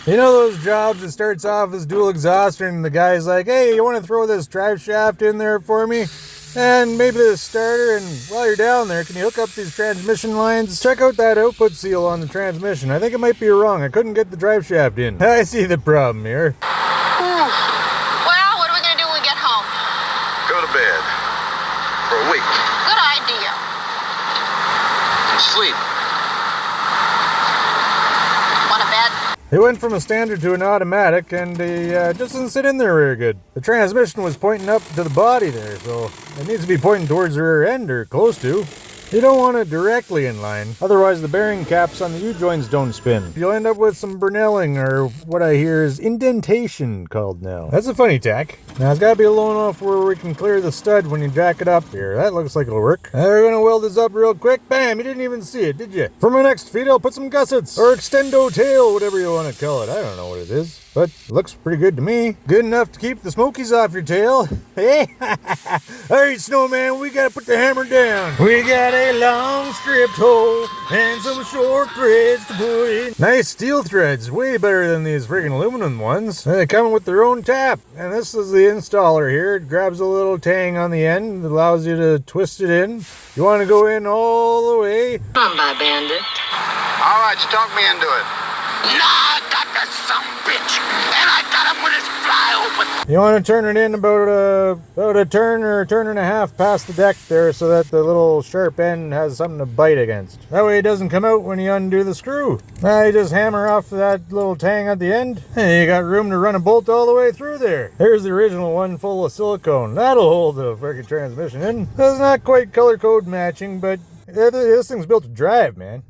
You know those jobs that starts off as dual exhaust and the guy's like, hey, you want to throw this drive shaft in there for me? And maybe the starter, and while you're down there, can you hook up these transmission lines? Check out that output seal on the transmission. I think it might be wrong. I couldn't get the drive shaft in. I see the problem here. Well, what are we going to do when we get home? Go to bed. For a week. Good idea. And sleep. Want a bed? It went from a standard to an automatic, and just doesn't sit in there very good. The transmission was pointing up to the body there, so it needs to be pointing towards the rear end, or close to. You don't want it directly in line, otherwise the bearing caps on the U-joints don't spin. You'll end up with some burnelling, or what I hear is indentation called now. That's a funny tack. Now it's gotta be low enough where we can clear the stud when you jack it up here. That looks like it'll work. Now we're gonna weld this up real quick. Bam! You didn't even see it, did you? For my next feed, I'll put some gussets, or extendo tail, whatever you want to call it. I don't know what it is, but it looks pretty good to me. Good enough to keep the smokies off your tail. Hey! Alright, Snowman, we gotta put the hammer down. We got a long stripped hole and some short threads to put in. Nice steel threads, way better than these friggin' aluminum ones. They come with their own tap. And this is the installer here. It grabs a little tang on the end that allows you to twist it in. You want to go in all the way. Come by, Bandit. All right, you talk me into it. Nah, I got that some bitch, and I got him with his fly open. You want to turn it in about a turn or a turn and a half past the deck there so that the little sharp end has something to bite against. That way it doesn't come out when you undo the screw. Now you just hammer off that little tang at the end, and you got room to run a bolt all the way through there. Here's the original one full of silicone. That'll hold the freaking transmission in. It's not quite color code matching, but this thing's built to drive, man.